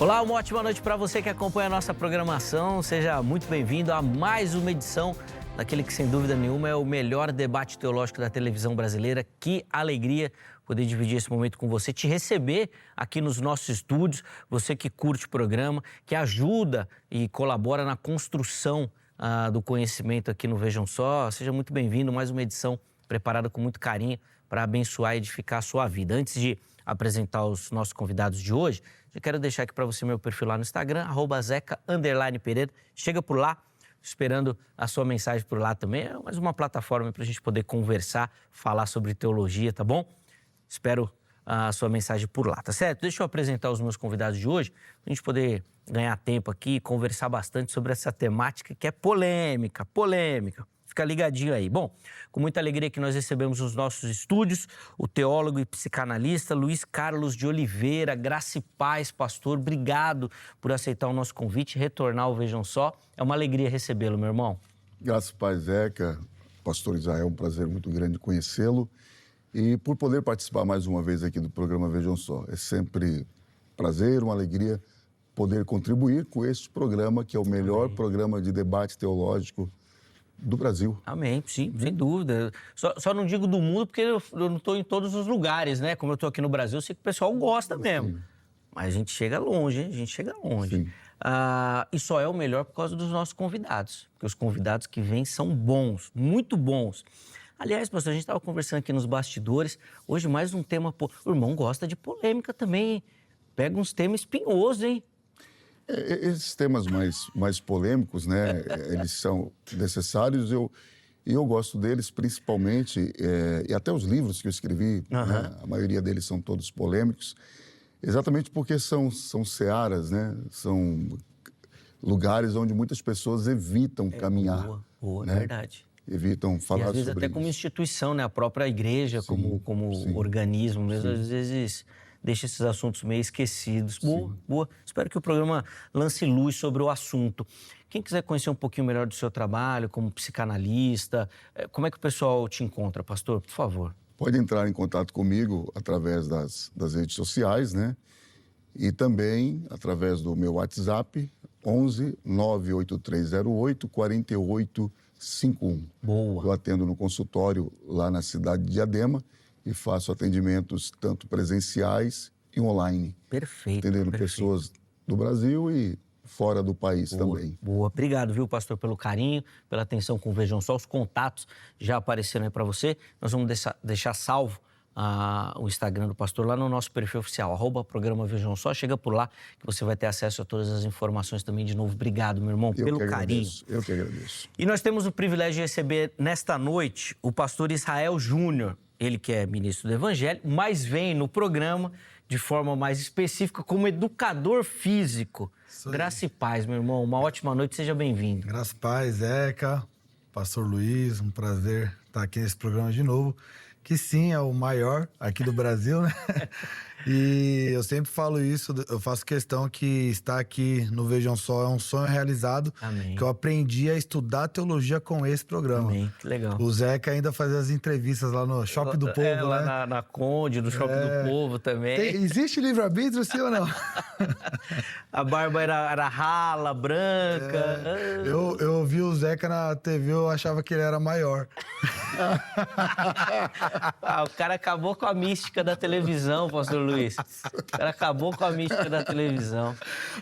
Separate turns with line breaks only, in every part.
Olá, uma ótima noite para você que acompanha a nossa programação. Seja muito bem-vindo a mais uma edição daquele que, sem dúvida nenhuma, é o melhor debate teológico da televisão brasileira. Que alegria poder dividir esse momento com você, te receber aqui nos nossos estúdios, você que curte o programa, que ajuda e colabora na construção do conhecimento aqui no Vejam Só. Seja muito bem-vindo, mais uma edição preparada com muito carinho para abençoar e edificar a sua vida. Antes de apresentar os nossos convidados de hoje, já quero deixar aqui para você meu perfil lá no Instagram, @zeca_pereira. Chega por lá, esperando a sua mensagem por lá também. É mais uma plataforma para a gente poder conversar, falar sobre teologia, tá bom? Espero a sua mensagem por lá, tá certo? Deixa eu apresentar os meus convidados de hoje, para a gente poder ganhar tempo aqui e conversar bastante sobre essa temática que é polêmica. Fica ligadinho aí. Bom, com muita alegria que nós recebemos nos nossos estúdios o teólogo e psicanalista Luiz Carlos de Oliveira. Graça e paz, pastor. Obrigado por aceitar o nosso convite e retornar ao Vejam Só. É uma alegria recebê-lo, meu irmão.
Graça e paz, Zeca. Pastor Israel, um prazer muito grande conhecê-lo. E por poder participar mais uma vez aqui do programa Vejam Só. É sempre prazer, uma alegria poder contribuir com este programa, que é o melhor programa de debate teológico do Brasil.
Amém, sim, sem dúvida. Só não digo do mundo porque eu não estou em todos os lugares, né? Como eu estou aqui no Brasil, eu sei que o pessoal gosta mesmo. Sim. Mas a gente chega longe, hein? A gente chega longe. E só é o melhor por causa dos nossos convidados. Porque os convidados que vêm são bons, muito bons. Aliás, pastor, a gente estava conversando aqui nos bastidores. Hoje mais um tema... O irmão gosta de polêmica também, hein? Pega uns temas espinhosos, hein?
Esses temas mais polêmicos, né, eles são necessários e eu gosto deles principalmente, e até os livros que eu escrevi, né, a maioria deles são todos polêmicos, exatamente porque são searas, né, são lugares onde muitas pessoas evitam caminhar.
Boa,
né?
Verdade.
Evitam falar sobre isso.
E às vezes até como instituição, né, a própria igreja, como organismo mesmo, às vezes... deixa esses assuntos meio esquecidos. Boa. Espero que o programa lance luz sobre o assunto. Quem quiser conhecer um pouquinho melhor do seu trabalho como psicanalista, como é que o pessoal te encontra, pastor? Por favor.
Pode entrar em contato comigo através das redes sociais, né? E também através do meu WhatsApp, 11 98308 4851.
Boa.
Eu atendo no consultório lá na cidade de Diadema e faço atendimentos tanto presenciais e online.
Perfeito.
Atendendo pessoas do Brasil e fora do país também.
Boa. Obrigado, viu, pastor, pelo carinho, pela atenção com o Vejam Só. Os contatos já apareceram aí para você. Nós vamos deixar salvo o Instagram do pastor lá no nosso perfil oficial, @programa Vejam Só. Chega por lá que você vai ter acesso a todas as informações também. De novo, obrigado, meu irmão, pelo carinho.
Eu que agradeço.
E nós temos o privilégio de receber nesta noite o pastor Israel Júnior. Ele que é ministro do Evangelho, mas vem no programa de forma mais específica como educador físico. Graça e paz, meu irmão. Uma ótima noite, seja bem-vindo.
Graça e paz, Zeca, pastor Luiz, um prazer estar aqui nesse programa de novo. Que sim, é o maior aqui do Brasil, né? E eu sempre falo isso, eu faço questão que estar aqui no Vejam Só é um sonho realizado.
Amém.
Que eu aprendi a estudar teologia com esse programa.
Amém, que legal.
O Zeca ainda fazia as entrevistas lá no Shopping do Povo,
lá
né?
na Conde, no Shopping do Povo também.
Existe livre-arbítrio, sim ou não?
A barba era rala, branca.
Eu vi o Zeca na TV, eu achava que ele era maior.
O cara acabou com a mística da televisão, pastor Luiz. O cara acabou com a mística da televisão.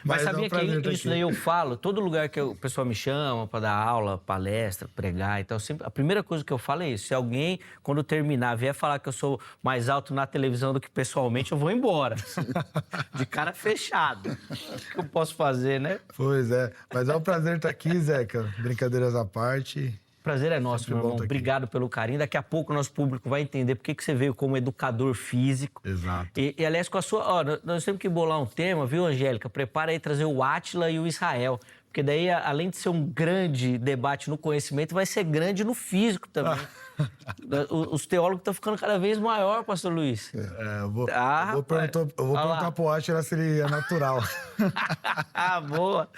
Mas sabia que isso daí eu falo, todo lugar que o pessoal me chama para dar aula, palestra, pregar e tal, sempre, a primeira coisa que eu falo é isso. Se alguém, quando terminar, vier falar que eu sou mais alto na televisão do que pessoalmente, eu vou embora. De cara fechado. O que eu posso fazer, né?
Pois é. Mas é um prazer estar aqui, Zeca. Brincadeiras à parte.
Prazer é nosso, meu irmão. Obrigado pelo carinho. Daqui a pouco o nosso público vai entender por que você veio como educador físico.
Exato.
E aliás, com a sua... nós temos que bolar um tema, viu, Angélica? Prepara aí trazer o Átila e o Israel. Porque daí, além de ser um grande debate no conhecimento, vai ser grande no físico também. Os teólogos estão ficando cada vez maior, pastor Luiz.
Eu vou perguntar pro Átila se ele é natural.
Boa.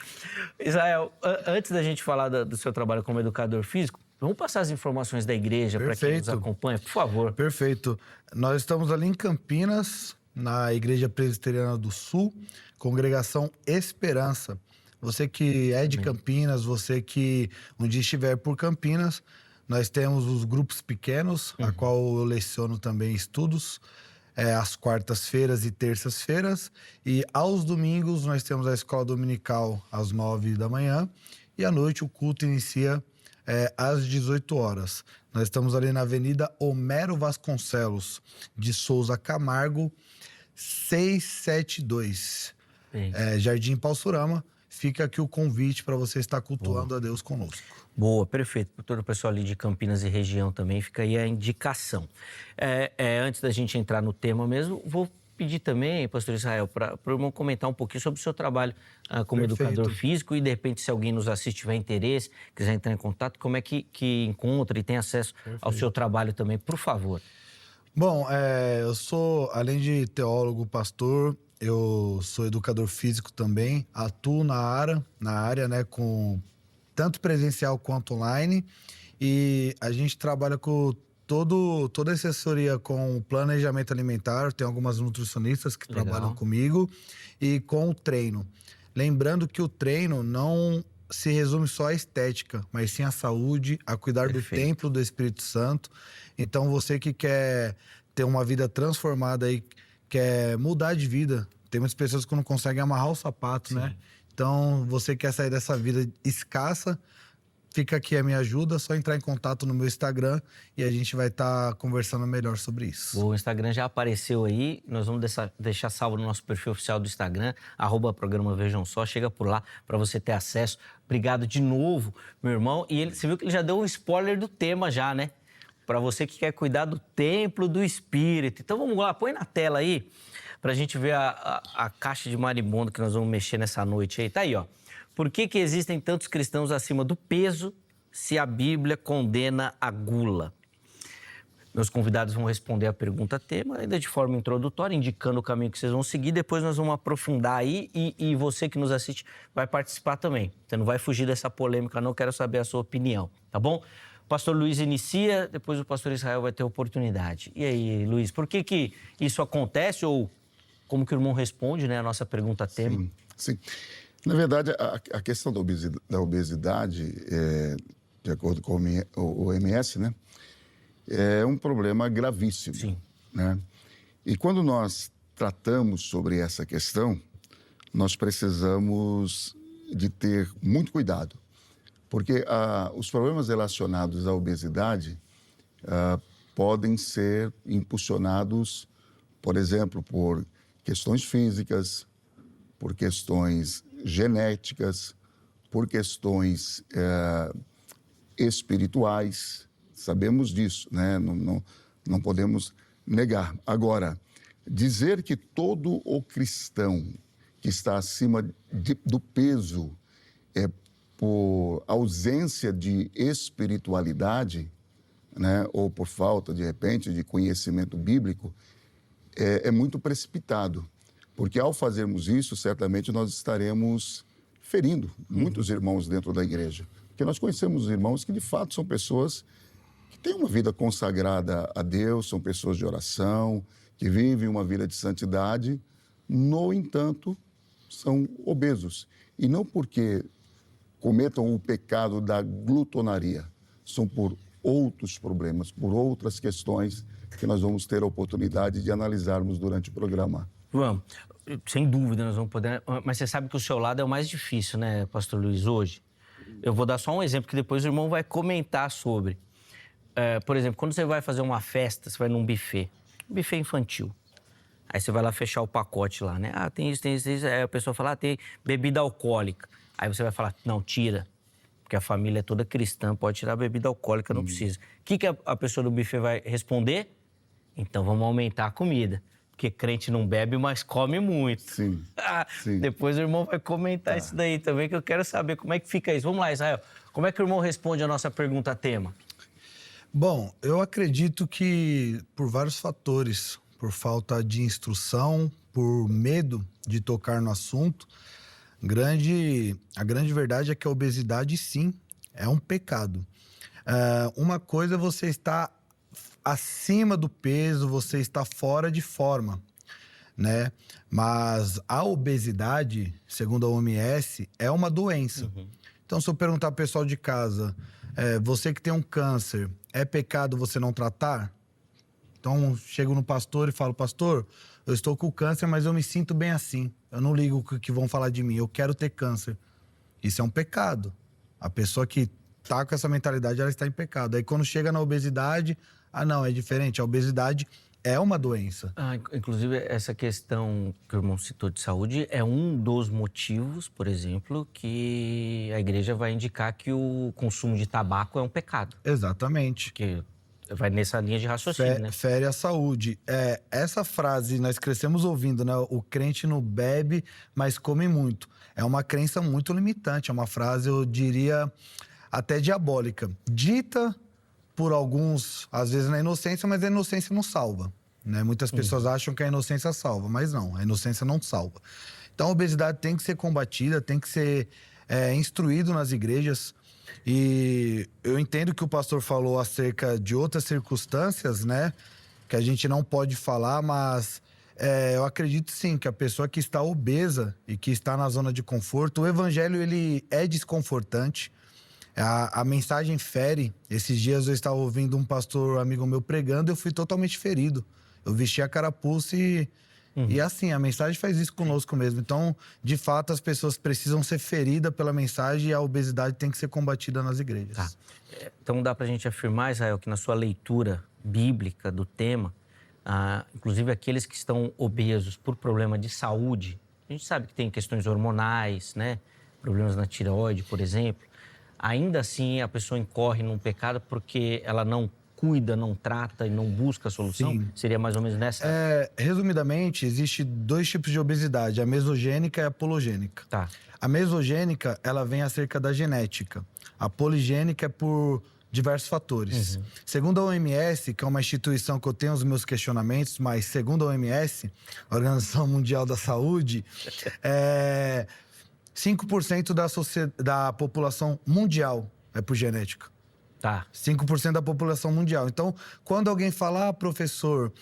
Israel, antes da gente falar do seu trabalho como educador físico, vamos passar as informações da igreja para quem nos acompanha, por favor.
Perfeito. Nós estamos ali em Campinas, na Igreja Presbiteriana do Sul, Congregação Esperança. Você que é de Campinas, você que um dia estiver por Campinas, nós temos os grupos pequenos, a qual eu leciono também estudos, às quartas-feiras e terças-feiras. E aos domingos nós temos a escola dominical às 9 da manhã. E à noite o culto inicia às 18 horas. Nós estamos ali na Avenida Homero Vasconcelos de Souza Camargo, 672. Jardim Paulsurama. Fica aqui o convite para você estar cultuando a Deus conosco.
Boa, perfeito. Para todo o pessoal ali de Campinas e região também, fica aí a indicação. Antes da gente entrar no tema mesmo, vou pedir também, pastor Israel, para o irmão comentar um pouquinho sobre o seu trabalho como educador físico e, de repente, se alguém nos assiste, tiver interesse, quiser entrar em contato, como é que encontra e tem acesso ao seu trabalho também, por favor.
Bom, eu sou, além de teólogo, pastor, eu sou educador físico também, atuo na área, né, com tanto presencial quanto online, e a gente trabalha com toda a assessoria com planejamento alimentar, tem algumas nutricionistas que trabalham comigo, e com o treino. Lembrando que o treino não se resume só à estética, mas sim à saúde, a cuidar do templo do Espírito Santo. Então, você que quer ter uma vida transformada e quer mudar de vida, tem muitas pessoas que não conseguem amarrar o sapato, né? Então, você quer sair dessa vida escassa, fica aqui a minha ajuda, é só entrar em contato no meu Instagram e a gente vai estar conversando melhor sobre isso.
O Instagram já apareceu aí, nós vamos deixar salvo no nosso perfil oficial do Instagram, @programa Vejam Só, chega por lá para você ter acesso. Obrigado de novo, meu irmão. E você viu que ele já deu um spoiler do tema já, né? Para você que quer cuidar do templo do Espírito. Então vamos lá, põe na tela aí, para a gente ver a caixa de marimbondo que nós vamos mexer nessa noite aí. Tá aí, ó. Por que existem tantos cristãos acima do peso se a Bíblia condena a gula? Meus convidados vão responder a pergunta tema, ainda de forma introdutória, indicando o caminho que vocês vão seguir. Depois nós vamos aprofundar aí e você que nos assiste vai participar também. Você não vai fugir dessa polêmica, não. Quero saber a sua opinião, tá bom? O pastor Luiz inicia, depois o pastor Israel vai ter oportunidade. E aí, Luiz, por que isso acontece ou como que o irmão responde, né, a nossa pergunta tema?
Sim. Na verdade, a questão da obesidade, de acordo com o OMS, né, é um problema gravíssimo.
Sim.
Né? E quando nós tratamos sobre essa questão, nós precisamos de ter muito cuidado, porque os problemas relacionados à obesidade podem ser impulsionados, por exemplo, por questões físicas, por questões genéticas, por questões espirituais. Sabemos disso, né? Não podemos negar. Agora, dizer que todo o cristão que está acima do peso por ausência de espiritualidade, né? Ou por falta, de repente, de conhecimento bíblico, é muito precipitado. Porque ao fazermos isso, certamente nós estaremos ferindo muitos irmãos dentro da igreja. Porque nós conhecemos irmãos que, de fato, são pessoas que têm uma vida consagrada a Deus, são pessoas de oração, que vivem uma vida de santidade, no entanto, são obesos. E não porque cometam o pecado da glutonaria, são por outros problemas, por outras questões que nós vamos ter a oportunidade de analisarmos durante o programa.
Vamos, sem dúvida nós vamos poder, mas você sabe que o seu lado é o mais difícil, né, pastor Luiz, hoje? Eu vou dar só um exemplo que depois o irmão vai comentar sobre. Por exemplo, quando você vai fazer uma festa, você vai num buffet infantil. Aí você vai lá fechar o pacote lá, né? Tem isso, tem isso, tem isso. Aí a pessoa fala, tem bebida alcoólica. Aí você vai falar, não, tira. Porque a família é toda cristã, pode tirar a bebida alcoólica, não precisa. O que a pessoa do buffet vai responder? Então vamos aumentar a comida. Porque crente não bebe, mas come muito.
Sim. Sim.
Depois o irmão vai comentar isso daí também, que eu quero saber como é que fica isso. Vamos lá, Israel. Como é que o irmão responde a nossa pergunta tema?
Bom, eu acredito que por vários fatores, por falta de instrução, por medo de tocar no assunto, a grande verdade é que a obesidade, sim, é um pecado. Uma coisa é você estar acima do peso, você está fora de forma. né? Mas a obesidade, segundo a OMS, é uma doença. Então, se eu perguntar ao pessoal de casa, você que tem um câncer, é pecado você não tratar? Então, chego no pastor e falo, pastor, eu estou com câncer, mas eu me sinto bem assim. Eu não ligo o que vão falar de mim, eu quero ter câncer. Isso é um pecado. A pessoa que tá com essa mentalidade, ela está em pecado. Aí, quando chega na obesidade, não, é diferente. A obesidade é uma doença.
Inclusive, essa questão que o irmão citou de saúde é um dos motivos, por exemplo, que a igreja vai indicar que o consumo de tabaco é um pecado.
Exatamente.
Porque vai nessa linha de raciocínio, né?
Fere a saúde. Essa frase nós crescemos ouvindo, né? O crente não bebe, mas come muito. É uma crença muito limitante. É uma frase, eu diria, até diabólica. Dita por alguns, às vezes na inocência, mas a inocência não salva, né? Muitas pessoas acham que a inocência salva, mas não, a inocência não salva. Então a obesidade tem que ser combatida, tem que ser instruído nas igrejas. E eu entendo que o pastor falou acerca de outras circunstâncias, né? Que a gente não pode falar, mas eu acredito sim que a pessoa que está obesa e que está na zona de conforto, o evangelho ele é desconfortante. A mensagem fere. Esses dias eu estava ouvindo um pastor amigo meu pregando e eu fui totalmente ferido. Eu vesti a carapuça e assim, a mensagem faz isso conosco mesmo. Então, de fato, as pessoas precisam ser feridas pela mensagem e a obesidade tem que ser combatida nas igrejas.
Tá. Então, dá pra gente afirmar, Israel, que na sua leitura bíblica do tema, inclusive aqueles que estão obesos por problema de saúde, a gente sabe que tem questões hormonais, né? Problemas na tireoide, por exemplo. Ainda assim, a pessoa incorre num pecado porque ela não cuida, não trata e não busca a solução? Sim. Seria mais ou menos nessa?
Resumidamente, existe 2 tipos de obesidade, a mesogênica e a pologênica.
Tá.
A mesogênica, ela vem acerca da genética. A poligênica é por diversos fatores. Segundo a OMS, que é uma instituição que eu tenho os meus questionamentos, mas segundo a OMS, a Organização Mundial da Saúde, 5% da população mundial é por genética.
Tá.
5% da população mundial. Então, quando alguém fala, professor,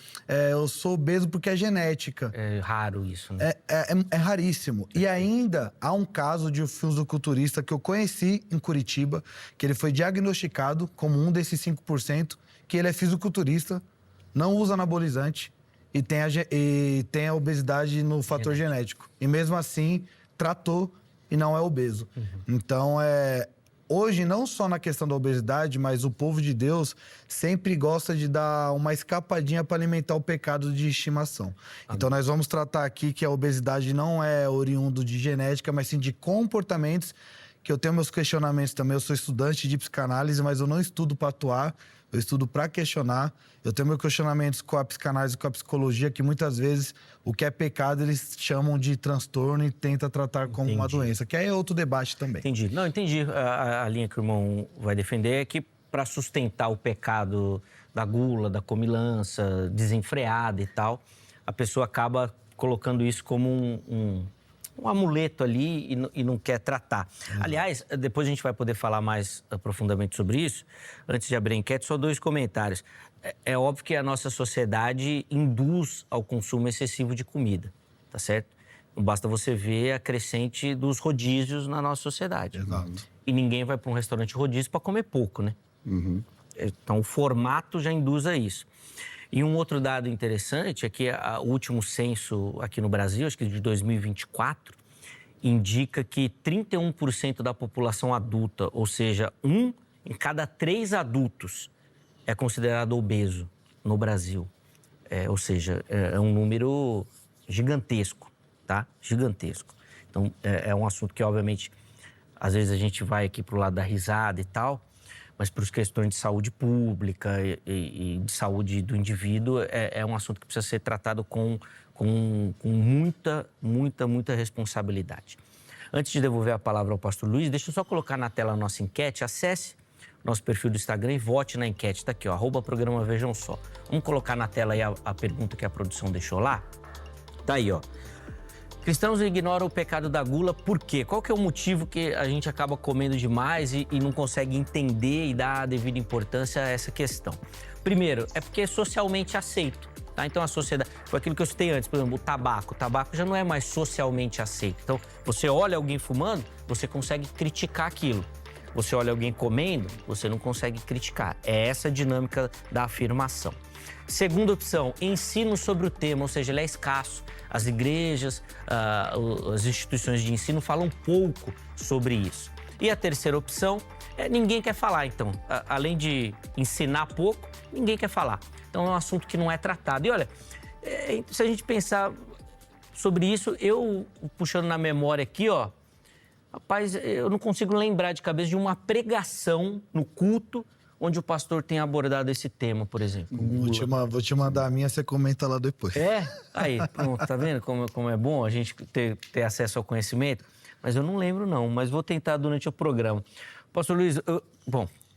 eu sou obeso porque é genética.
É raro isso, né?
É raríssimo. E ainda há um caso de um fisiculturista que eu conheci em Curitiba, que ele foi diagnosticado como um desses 5%, que ele é fisiculturista, não usa anabolizante e tem a obesidade no fator genético. E mesmo assim, tratou e não é obeso. Então, hoje, não só na questão da obesidade, mas o povo de Deus sempre gosta de dar uma escapadinha para alimentar o pecado de estimação. Então, nós vamos tratar aqui que a obesidade não é oriundo de genética, mas sim de comportamentos, que eu tenho meus questionamentos também. Eu sou estudante de psicanálise, mas eu não estudo para atuar, eu estudo para questionar. Eu tenho meus questionamentos com a psicanálise e com a psicologia, que muitas vezes o que é pecado eles chamam de transtorno e tentam tratar como uma doença, que aí é outro debate também.
Entendi. Não, entendi. A linha que o irmão vai defender é que para sustentar o pecado da gula, da comilança desenfreada e tal, a pessoa acaba colocando isso como um amuleto ali e não quer tratar. Aliás, depois a gente vai poder falar mais profundamente sobre isso. Antes de abrir a enquete, só 2 comentários. É óbvio que a nossa sociedade induz ao consumo excessivo de comida, tá certo? Não basta você ver a crescente dos rodízios na nossa sociedade.
Exato.
E ninguém vai para um restaurante rodízio para comer pouco, né? Então, o formato já induz a isso. E um outro dado interessante é que o último censo aqui no Brasil, acho que de 2024, indica que 31% da população adulta, ou seja, 1 em cada 3 adultos, é considerado obeso no Brasil. Ou seja, é um número gigantesco, tá? Gigantesco. Então, é um assunto que, obviamente, às vezes a gente vai aqui pro lado da risada e tal, mas para as questões de saúde pública e de saúde do indivíduo, é um assunto que precisa ser tratado com muita responsabilidade. Antes de devolver a palavra ao pastor Luiz, deixa eu só colocar na tela a nossa enquete. Acesse nosso perfil do Instagram e vote na enquete. Está aqui, ó, @programa Vejam Só. Vamos colocar na tela aí a pergunta que a produção deixou lá? Tá aí, ó. Cristãos ignoram o pecado da gula por quê? Qual que é o motivo que a gente acaba comendo demais e não consegue entender e dar a devida importância a essa questão? Primeiro, é porque é socialmente aceito. Tá? Então, a sociedade... Foi aquilo que eu citei antes, por exemplo, o tabaco. O tabaco já não é mais socialmente aceito. Então, você olha alguém fumando, você consegue criticar aquilo. Você olha alguém comendo, você não consegue criticar. É essa a dinâmica da afirmação. Segunda opção, ensino sobre o tema, ou seja, ele é escasso. As igrejas, as instituições de ensino falam pouco sobre isso. E a terceira opção é ninguém quer falar, então. Além de ensinar pouco, ninguém quer falar. Então é um assunto que não é tratado. E olha, se a gente pensar sobre isso, eu puxando na memória aqui, ó, rapaz, eu não consigo lembrar de cabeça de uma pregação no culto onde o pastor tem abordado esse tema, por exemplo.
Vou te mandar a minha, você comenta lá depois.
É? Aí, pronto, tá vendo como é bom a gente ter acesso ao conhecimento? Mas eu não lembro não, mas vou tentar durante o programa. Pastor Luiz,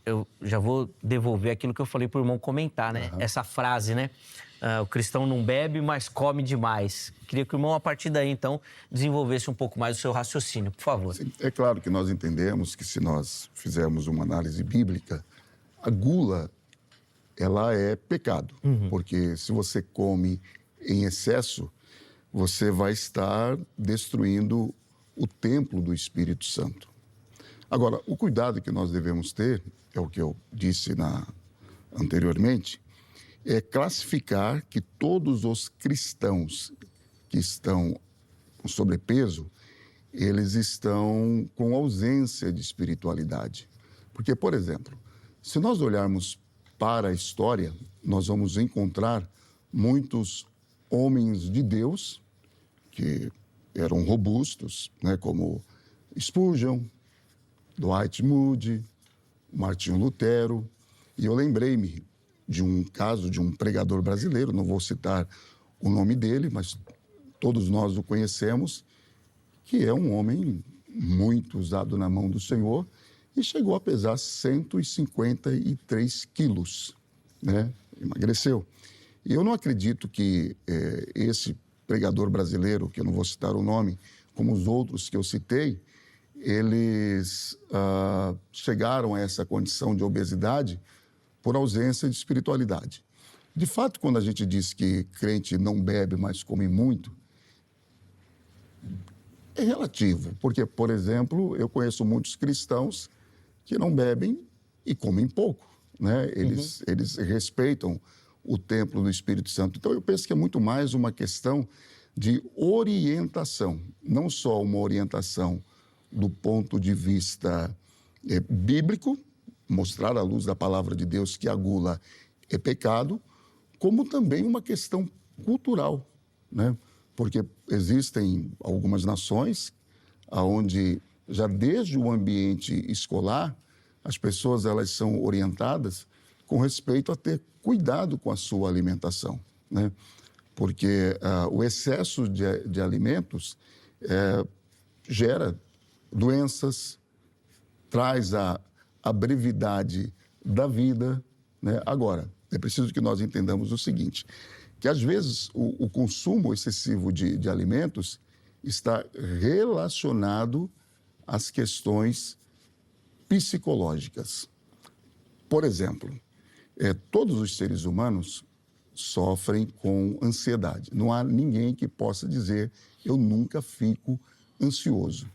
eu já vou devolver aquilo que eu falei pro irmão comentar, né? Uhum. Essa frase, né? O cristão não bebe, mas come demais. Queria que o irmão, a partir daí, então, desenvolvesse um pouco mais o seu raciocínio, por favor.
Sim, é claro que nós entendemos que se nós fizermos uma análise bíblica, a gula, ela é pecado. Uhum. Porque se você come em excesso, você vai estar destruindo o templo do Espírito Santo. Agora, o cuidado que nós devemos ter, é o que eu disse anteriormente, é classificar que todos os cristãos que estão com sobrepeso, eles estão com ausência de espiritualidade. Porque, por exemplo, se nós olharmos para a história, nós vamos encontrar muitos homens de Deus que eram robustos, né, como Spurgeon, Dwight Moody, Martinho Lutero. E eu lembrei-me de um caso de um pregador brasileiro, não vou citar o nome dele, mas todos nós o conhecemos, que é um homem muito usado na mão do Senhor e chegou a pesar 153 quilos, né? Emagreceu. E eu não acredito que esse pregador brasileiro, que eu não vou citar o nome, como os outros que eu citei, eles chegaram a essa condição de obesidade por ausência de espiritualidade. De fato, quando a gente diz que crente não bebe, mas come muito, é relativo. Porque, por exemplo, eu conheço muitos cristãos que não bebem e comem pouco, né? Eles respeitam o templo do Espírito Santo. Então, eu penso que é muito mais uma questão de orientação, não só uma orientação do ponto de vista bíblico, mostrar à luz da palavra de Deus que a gula é pecado, como também uma questão cultural, né? Porque existem algumas nações onde, já desde o ambiente escolar, as pessoas elas são orientadas com respeito a ter cuidado com a sua alimentação, né? Porque o excesso de alimentos gera doenças, traz a brevidade da vida, né? Agora, é preciso que nós entendamos o seguinte, que às vezes o consumo excessivo de alimentos está relacionado às questões psicológicas. Por exemplo, todos os seres humanos sofrem com ansiedade. Não há ninguém que possa dizer, eu nunca fico ansioso.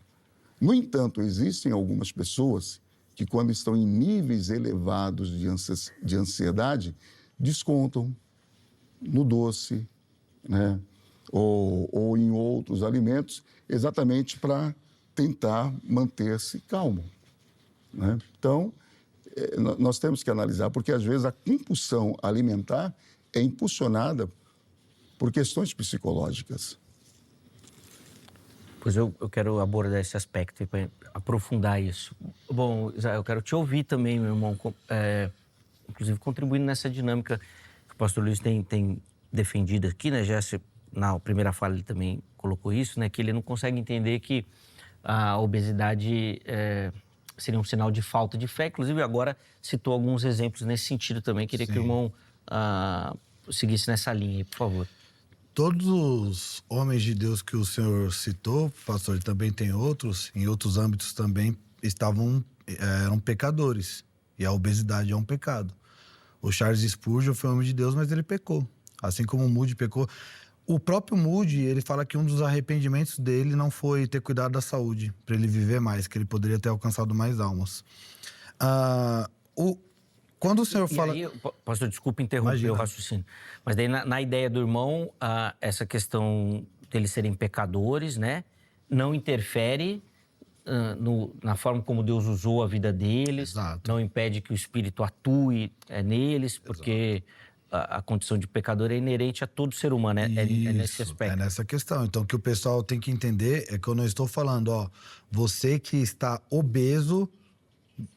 No entanto, existem algumas pessoas que, quando estão em níveis elevados de ansiedade, descontam no doce, né? ou em outros alimentos, exatamente para tentar manter-se calmo, né? Então, nós temos que analisar, porque às vezes a compulsão alimentar é impulsionada por questões psicológicas.
Pois eu quero abordar esse aspecto para aprofundar isso. Bom, Israel, eu quero te ouvir também, meu irmão, inclusive contribuindo nessa dinâmica que o pastor Luiz tem defendido aqui, né? Já na primeira fala ele também colocou isso, né? Que ele não consegue entender que a obesidade seria um sinal de falta de fé. Inclusive, agora citou alguns exemplos nesse sentido também. Queria Sim. que o irmão seguisse nessa linha aí, por favor.
Todos os homens de Deus que o senhor citou, pastor, e também tem outros, em outros âmbitos também, eram pecadores. E a obesidade é um pecado. O Charles Spurgeon foi homem de Deus, mas ele pecou. Assim como o Moody pecou. O próprio Moody, ele fala que um dos arrependimentos dele não foi ter cuidado da saúde, para ele viver mais, que ele poderia ter alcançado mais almas. Quando o senhor fala...
Aí, pastor, desculpa interromper o raciocínio, mas daí na ideia do irmão, essa questão deles serem pecadores, né, não interfere na forma como Deus usou a vida deles,
Exato.
Não impede que o Espírito atue neles, porque a condição de pecador é inerente a todo ser humano, é nesse aspecto.
É nessa questão. Então, o que o pessoal tem que entender é que eu não estou falando, você que está obeso,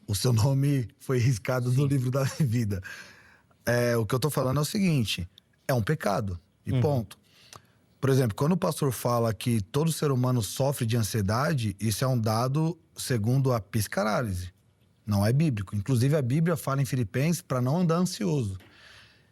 o seu nome foi riscado do livro da vida. O que eu estou falando é o seguinte, é um pecado, e ponto. Por exemplo, quando o pastor fala que todo ser humano sofre de ansiedade, isso é um dado segundo a psicanálise, não é bíblico. Inclusive, a Bíblia fala em Filipenses para não andar ansioso.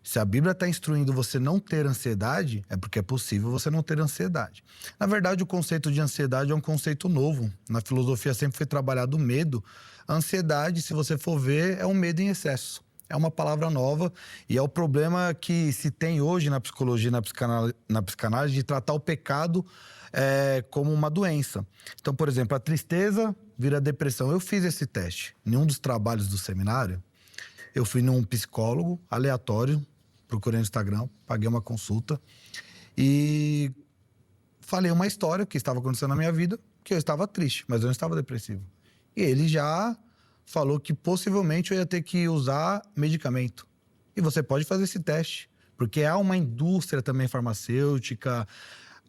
Se a Bíblia está instruindo você não ter ansiedade, é porque é possível você não ter ansiedade. Na verdade, o conceito de ansiedade é um conceito novo. Na filosofia sempre foi trabalhado o medo. A ansiedade, se você for ver, é um medo em excesso. É uma palavra nova e é o problema que se tem hoje na psicologia, na psicanálise, de tratar o pecado como uma doença. Então, por exemplo, a tristeza vira depressão. Eu fiz esse teste. Em um dos trabalhos do seminário, eu fui num psicólogo aleatório, procurei no Instagram, paguei uma consulta e falei uma história que estava acontecendo na minha vida, que eu estava triste, mas eu não estava depressivo. E ele já falou que possivelmente eu ia ter que usar medicamento. E você pode fazer esse teste, porque há uma indústria também farmacêutica,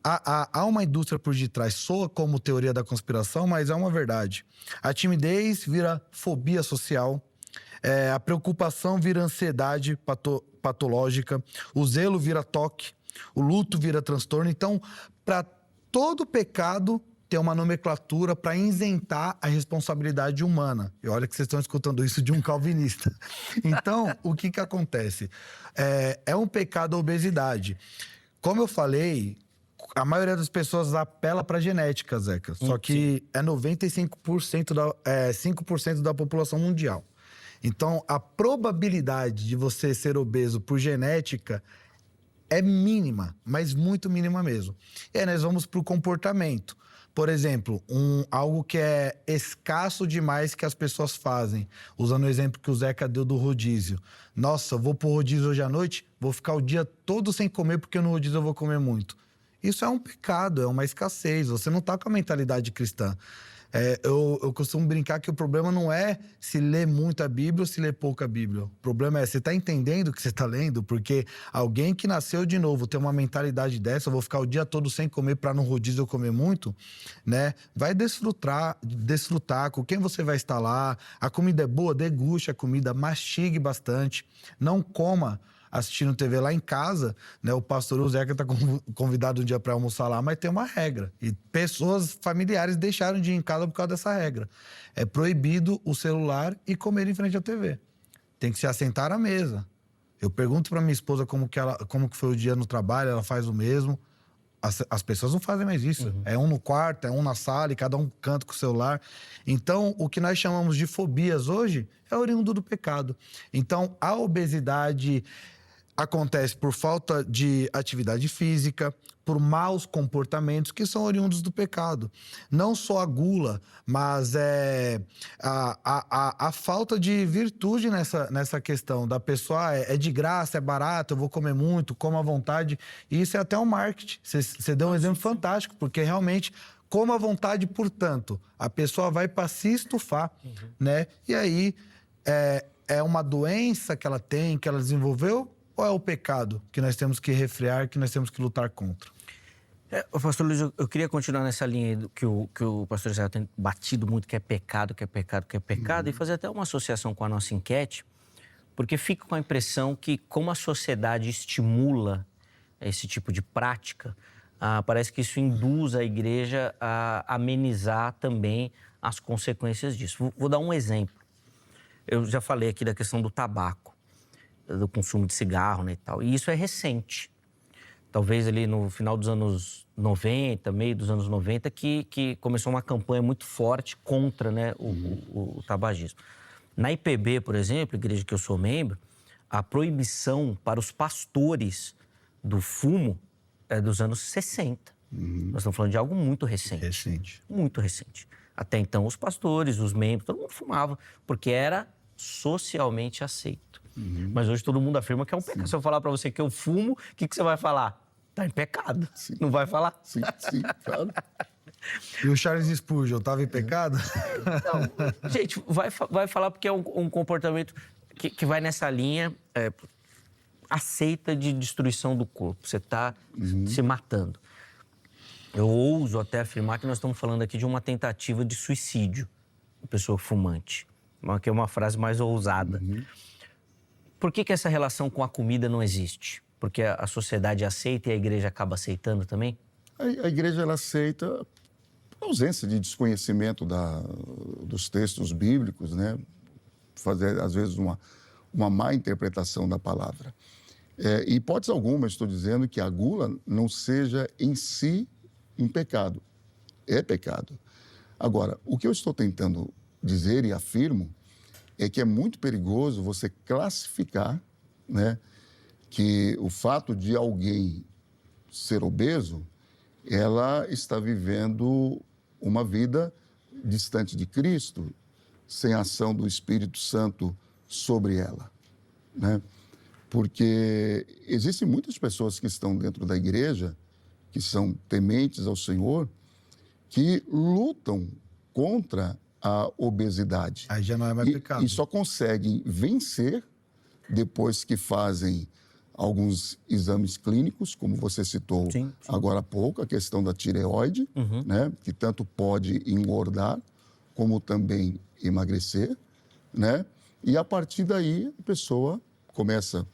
há uma indústria por detrás, soa como teoria da conspiração, mas é uma verdade. A timidez vira fobia social, a preocupação vira ansiedade patológica, o zelo vira toque, o luto vira transtorno. Então, para todo pecado, tem uma nomenclatura para isentar a responsabilidade humana. E olha que vocês estão escutando isso de um calvinista. Então, o que acontece? É um pecado a obesidade. Como eu falei, a maioria das pessoas apela para a genética, Zeca. Só que é 95% 5% da população mundial. Então, a probabilidade de você ser obeso por genética é mínima, mas muito mínima mesmo. E aí nós vamos para o comportamento. Por exemplo, algo que é escasso demais que as pessoas fazem. Usando o exemplo que o Zeca deu do rodízio. Nossa, eu vou pro rodízio hoje à noite, vou ficar o dia todo sem comer porque no rodízio eu vou comer muito. Isso é um pecado, é uma escassez. Você não está com a mentalidade cristã. Eu costumo brincar que o problema não é se lê muito a Bíblia ou se lê pouco a Bíblia. O problema é, você está entendendo o que você está lendo? Porque alguém que nasceu de novo tem uma mentalidade dessa, eu vou ficar o dia todo sem comer para no rodízio eu comer muito, né? Vai desfrutar com quem você vai estar lá. A comida é boa, deguste a comida, mastigue bastante. Não coma assistindo TV lá em casa, né? O pastor Zeca está convidado um dia para almoçar lá, mas tem uma regra. E pessoas familiares deixaram de ir em casa por causa dessa regra. É proibido o celular e comer em frente à TV. Tem que se assentar à mesa. Eu pergunto para minha esposa como que foi o dia no trabalho, ela faz o mesmo. As pessoas não fazem mais isso. É um no quarto, é um na sala e cada um canta com o celular. Então, o que nós chamamos de fobias hoje é oriundo do pecado. Então, a obesidade acontece por falta de atividade física, por maus comportamentos que são oriundos do pecado. Não só a gula, mas a falta de virtude nessa questão da pessoa. É de graça, é barato, eu vou comer muito, como à vontade. E isso é até um marketing. Você deu um exemplo fantástico, porque realmente, como à vontade, portanto, a pessoa vai para se estufar, né? E aí, é uma doença que ela tem, que ela desenvolveu, ou é o pecado que nós temos que refrear, que nós temos que lutar contra?
Pastor Luiz, eu queria continuar nessa linha aí que o pastor Israel tem batido muito, que é pecado, e fazer até uma associação com a nossa enquete, porque fica com a impressão que, como a sociedade estimula esse tipo de prática, parece que isso induz a igreja a amenizar também as consequências disso. Vou dar um exemplo. Eu já falei aqui da questão do tabaco, do consumo de cigarro, né, e tal. E isso é recente. Talvez ali no final dos anos 90, meio dos anos 90, que começou uma campanha muito forte contra, né, o tabagismo. Na IPB, por exemplo, igreja que eu sou membro, a proibição para os pastores do fumo é dos anos 60. Nós estamos falando de algo muito recente. Muito recente. Até então, os pastores, os membros, todo mundo fumava, porque era socialmente aceito. Mas hoje todo mundo afirma que é um pecado. Se eu falar para você que eu fumo, o que você vai falar? Tá em pecado.
Sim.
Não vai falar?
Sim, claro.
E o Charles Spurgeon estava em pecado?
Não, gente, vai falar porque é um comportamento que vai nessa linha aceita de destruição do corpo. Você está se matando. Eu ouso até afirmar que nós estamos falando aqui de uma tentativa de suicídio da pessoa fumante. Que é uma frase mais ousada. Por que essa relação com a comida não existe? Porque a sociedade aceita e a igreja acaba aceitando também?
A igreja ela aceita a ausência de desconhecimento dos textos bíblicos, né? Fazer, às vezes, uma má interpretação da palavra. Hipótese alguma, estou dizendo que a gula não seja em si um pecado. É pecado. Agora, o que eu estou tentando dizer e afirmo é que é muito perigoso você classificar, né, que o fato de alguém ser obeso, ela está vivendo uma vida distante de Cristo, sem a ação do Espírito Santo sobre ela, né? Porque existem muitas pessoas que estão dentro da igreja, que são tementes ao Senhor, que lutam contra a obesidade.
Aí já não é mais pecado.
E só conseguem vencer depois que fazem alguns exames clínicos, como você citou agora há pouco, a questão da tireoide, né, que tanto pode engordar como também emagrecer, né? E a partir daí a pessoa começa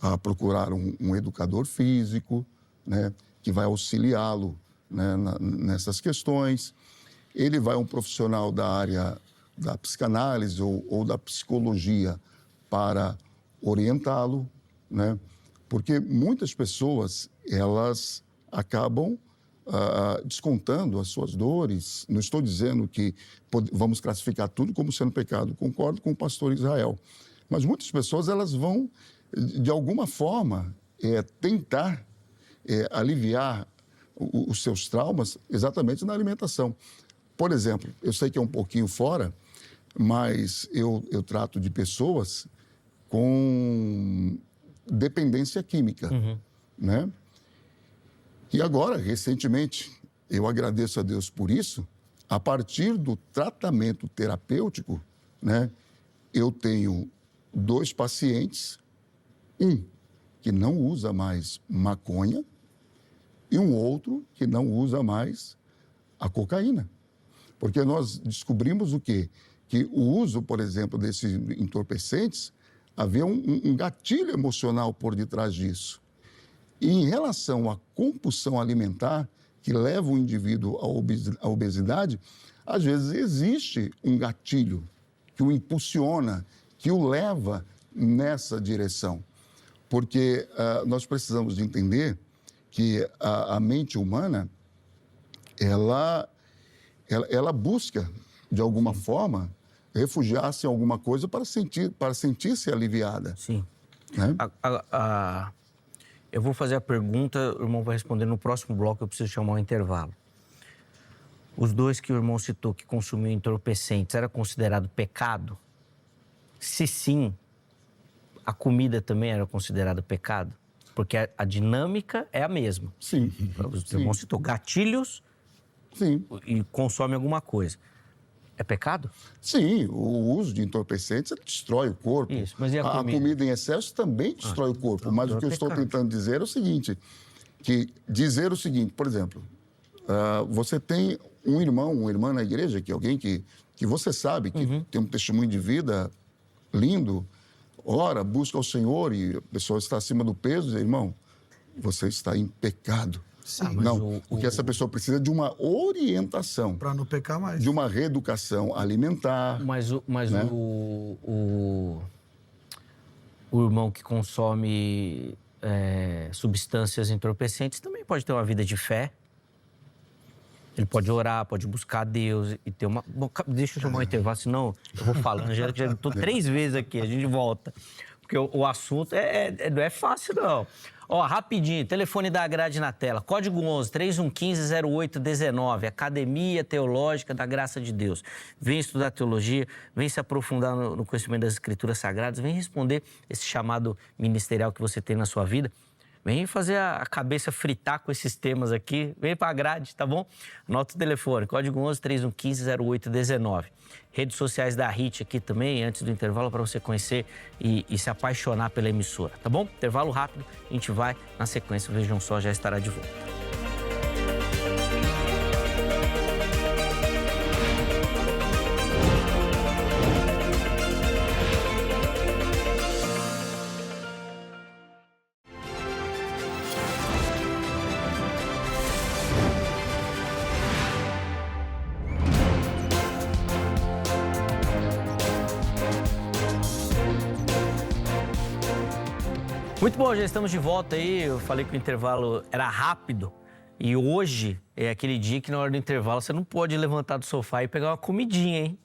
a procurar um educador físico, né, que vai auxiliá-lo, né, nessas questões. Ele vai a um profissional da área da psicanálise ou da psicologia para orientá-lo, né? Porque muitas pessoas, elas acabam descontando as suas dores. Não estou dizendo que vamos classificar tudo como sendo pecado. Concordo com o pastor Israel. Mas muitas pessoas, elas vão, de alguma forma, tentar aliviar os seus traumas exatamente na alimentação. Por exemplo, eu sei que é um pouquinho fora, mas eu trato de pessoas com dependência química, né? E agora, recentemente, eu agradeço a Deus por isso, a partir do tratamento terapêutico, né, eu tenho 2 pacientes, um que não usa mais maconha e um outro que não usa mais a cocaína. Porque nós descobrimos o quê? Que o uso, por exemplo, desses entorpecentes, havia um gatilho emocional por detrás disso. E em relação à compulsão alimentar, que leva o indivíduo à obesidade, às vezes existe um gatilho que o impulsiona, que o leva nessa direção. Porque nós precisamos de entender que a mente humana, ela busca, de alguma forma, refugiar-se em alguma coisa para sentir-se aliviada.
Sim.
Né?
Eu vou fazer a pergunta, o irmão vai responder no próximo bloco, eu preciso chamar um intervalo. Os 2 que o irmão citou que consumiam entorpecentes, era considerado pecado? Se sim, a comida também era considerada pecado? Porque a dinâmica é a mesma.
Sim.
O irmão citou gatilhos e consome alguma coisa. É pecado?
Sim, o uso de entorpecentes destrói o corpo.
Isso, mas e a comida?
A comida em excesso também destrói o corpo.
Então,
mas o que eu estou tentando dizer é o seguinte, por exemplo, você tem um irmão, uma irmã na igreja, que é alguém que você sabe que tem um testemunho de vida lindo, ora, busca o Senhor e a pessoa está acima do peso, diz, irmão, você está em pecado. Não, porque essa pessoa precisa de uma orientação.
Para não pecar mais.
De uma reeducação alimentar.
Mas
né?
o irmão que consome substâncias entorpecentes também pode ter uma vida de fé. Ele pode orar, pode buscar Deus e ter uma... Bom, deixa eu chamar um intervalo, senão eu vou falando. Já estou 3 vezes aqui, a gente volta. porque o assunto não é fácil, não. Ó, rapidinho, telefone da grade na tela, código 11 3115-0819, Academia Teológica da Graça de Deus. Vem estudar teologia, vem se aprofundar no conhecimento das Escrituras Sagradas, vem responder esse chamado ministerial que você tem na sua vida. Vem fazer a cabeça fritar com esses temas aqui, vem para a grade, tá bom? Anota o telefone, código 11 3115-0819. Redes sociais da HIT aqui também, antes do intervalo, para você conhecer e se apaixonar pela emissora, tá bom? Intervalo rápido, a gente vai na sequência, vejam só, já estará de volta. Muito bom, já estamos de volta aí. Eu falei que o intervalo era rápido e hoje é aquele dia que na hora do intervalo você não pode levantar do sofá e pegar uma comidinha, hein?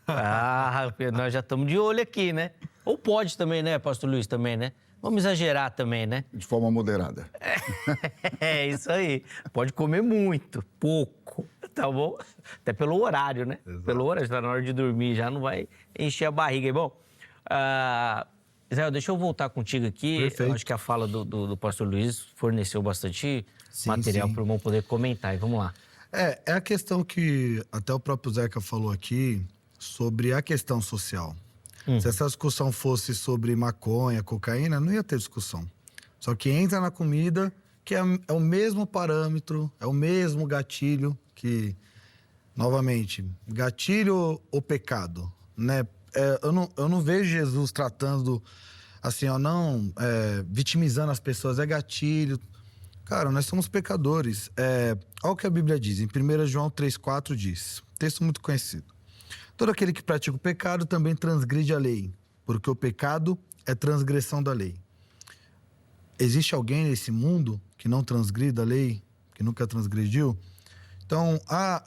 Ah, nós já estamos de olho aqui, né? Ou pode também, né, pastor Luiz, também, né? Vamos exagerar também, né?
De forma moderada.
É isso aí. Pode comer muito, pouco, tá bom? Até pelo horário, né?
Exato.
Pelo horário, está na hora de dormir, já não vai encher a barriga. E bom, Israel, deixa eu voltar contigo aqui.
Perfeito.
Eu acho que a fala do pastor Luiz forneceu bastante material
sim.
para o irmão poder comentar. E vamos lá.
É a questão que até o próprio Zeca falou aqui sobre a questão social. Se essa discussão fosse sobre maconha, cocaína, não ia ter discussão. Só que entra na comida, que é o mesmo parâmetro, é o mesmo gatilho que, novamente, gatilho ou pecado, né? Eu não vejo Jesus tratando assim, ó, vitimizando as pessoas, é gatilho. Cara, nós somos pecadores. Olha o que a Bíblia diz, em 1 João 3,4 diz, texto muito conhecido. Todo aquele que pratica o pecado também transgride a lei, porque o pecado é transgressão da lei. Existe alguém nesse mundo que não transgrida a lei, que nunca transgrediu? Então,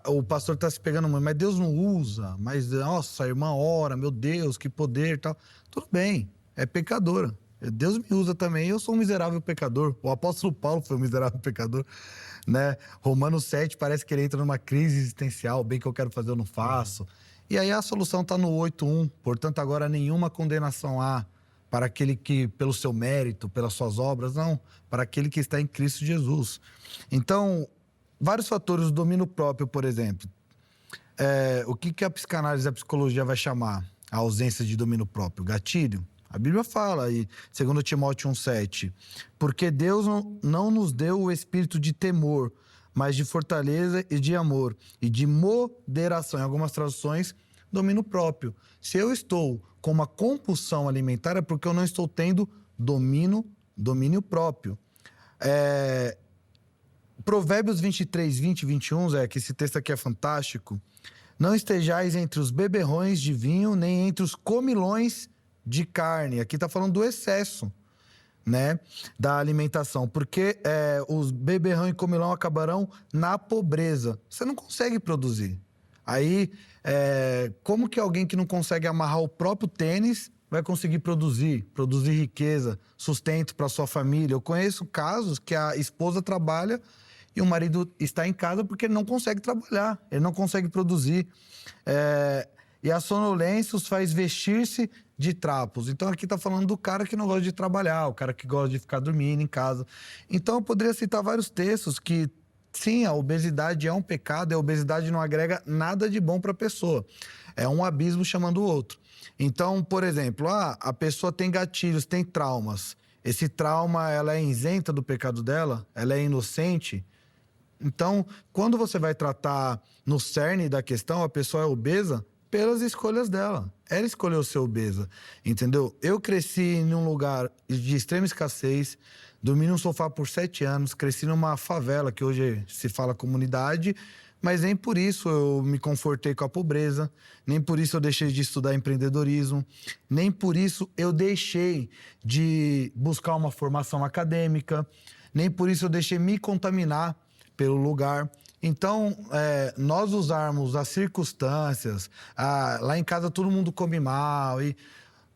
o pastor está se pegando muito, mas Deus não usa, mas, nossa, a irmã ora, meu Deus, que poder e tal. Tudo bem, é pecadora. Deus me usa também, eu sou um miserável pecador. O apóstolo Paulo foi um miserável pecador, né? Romanos 7 parece que ele entra numa crise existencial, o bem que eu quero fazer eu não faço. E aí a solução está no 8.1, portanto agora nenhuma condenação há para aquele que, pelo seu mérito, pelas suas obras, não, para aquele que está em Cristo Jesus. Então, vários fatores do domínio próprio, por exemplo. O que a psicanálise e a psicologia vai chamar? A ausência de domínio próprio, gatilho. A Bíblia fala, aí, 2 Timóteo 1,7, porque Deus não nos deu o espírito de temor, mas de fortaleza e de amor, e de moderação. Em algumas traduções, domínio próprio. Se eu estou com uma compulsão alimentar, é porque eu não estou tendo domínio próprio. Provérbios 23, 20 e 21, Zé, que esse texto aqui é fantástico. Não estejais entre os beberrões de vinho, nem entre os comilões de carne. Aqui está falando do excesso, né, da alimentação. Porque os beberrão e comilão acabarão na pobreza. Você não consegue produzir. Aí, como que alguém que não consegue amarrar o próprio tênis vai conseguir produzir riqueza, sustento para sua família? Eu conheço casos que a esposa trabalha e o marido está em casa porque ele não consegue trabalhar, ele não consegue produzir. E a sonolência os faz vestir-se de trapos. Então, aqui está falando do cara que não gosta de trabalhar, o cara que gosta de ficar dormindo em casa. Então, eu poderia citar vários textos que, sim, a obesidade é um pecado, a obesidade não agrega nada de bom para a pessoa. É um abismo chamando o outro. Então, por exemplo, a pessoa tem gatilhos, tem traumas. Esse trauma, ela é isenta do pecado dela? Ela é inocente? Então, quando você vai tratar no cerne da questão, a pessoa é obesa pelas escolhas dela. Ela escolheu ser obesa, entendeu? Eu cresci em um lugar de extrema escassez, dormi num sofá por 7 anos, cresci numa favela, que hoje se fala comunidade, mas nem por isso eu me confortei com a pobreza, nem por isso eu deixei de estudar empreendedorismo, nem por isso eu deixei de buscar uma formação acadêmica, nem por isso eu deixei me contaminar pelo lugar. Então, nós usarmos as circunstâncias, lá em casa todo mundo come mal,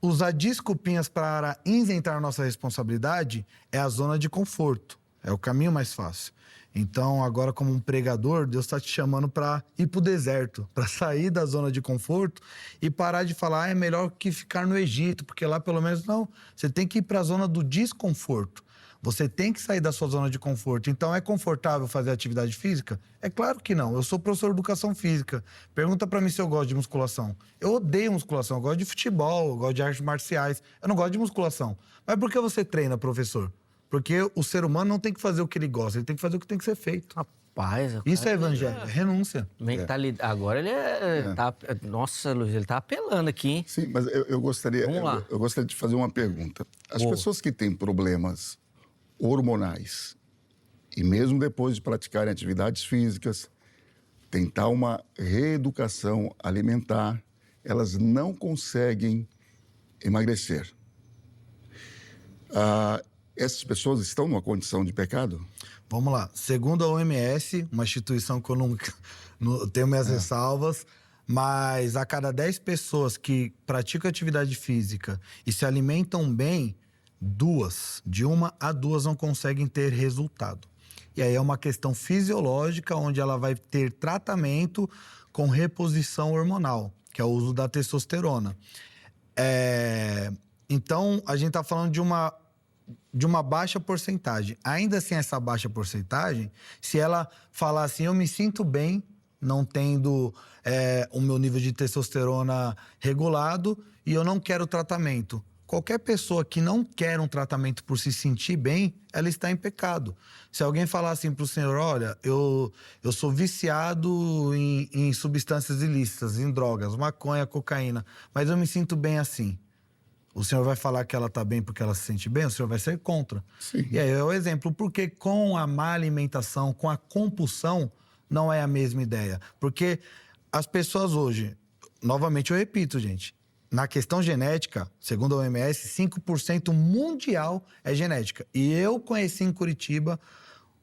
usar desculpinhas para isentar nossa responsabilidade é a zona de conforto. É o caminho mais fácil. Então, agora, como um pregador, Deus está te chamando para ir para o deserto, para sair da zona de conforto e parar de falar, é melhor que ficar no Egito, porque lá pelo menos não. Você tem que ir para a zona do desconforto. Você tem que sair da sua zona de conforto. Então, é confortável fazer atividade física? É claro que não. Eu sou professor de educação física. Pergunta para mim se eu gosto de musculação. Eu odeio musculação. Eu gosto de futebol, eu gosto de artes marciais. Eu não gosto de musculação. Mas por que você treina, professor? Porque o ser humano não tem que fazer o que ele gosta, ele tem que fazer o que tem que ser feito.
Rapaz,
isso é evangelho, é renúncia.
Mentalidade. Agora ele tá... Nossa, Luiz, ele tá apelando aqui, hein?
Sim, mas eu gostaria...
Vamos lá.
Eu gostaria de fazer uma pergunta. As pessoas que têm problemas hormonais e mesmo depois de praticarem atividades físicas, tentar uma reeducação alimentar, elas não conseguem emagrecer. Essas pessoas estão numa condição de pecado?
Vamos lá. Segundo a OMS, uma instituição que eu não tenho minhas ressalvas, mas a cada 10 pessoas que praticam atividade física e se alimentam bem, de uma a duas não conseguem ter resultado. E aí é uma questão fisiológica, onde ela vai ter tratamento com reposição hormonal, que é o uso da testosterona. Então, a gente está falando de uma baixa porcentagem. Ainda assim, essa baixa porcentagem, se ela falar assim, eu me sinto bem, não tendo o meu nível de testosterona regulado e eu não quero tratamento. Qualquer pessoa que não quer um tratamento por se sentir bem, ela está em pecado. Se alguém falar assim para o senhor, olha, eu sou viciado em substâncias ilícitas, em drogas, maconha, cocaína, mas eu me sinto bem assim. O senhor vai falar que ela está bem porque ela se sente bem? O senhor vai ser contra.
Sim.
E aí é o exemplo. Porque com a má alimentação, com a compulsão, não é a mesma ideia. Porque as pessoas hoje, novamente eu repito, gente, na questão genética, segundo a OMS, 5% mundial é genética. E eu conheci em Curitiba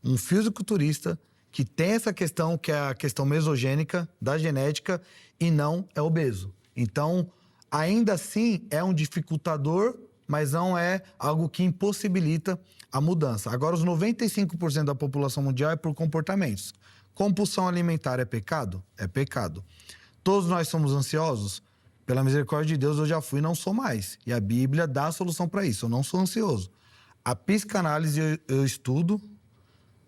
um fisiculturista que tem essa questão, que é a questão mesogênica da genética, e não é obeso. Então, ainda assim, é um dificultador, mas não é algo que impossibilita a mudança. Agora, os 95% da população mundial é por comportamentos. Compulsão alimentar é pecado? É pecado. Todos nós somos ansiosos? Pela misericórdia de Deus, eu já fui e não sou mais. E a Bíblia dá a solução para isso. Eu não sou ansioso. A psicanálise, eu estudo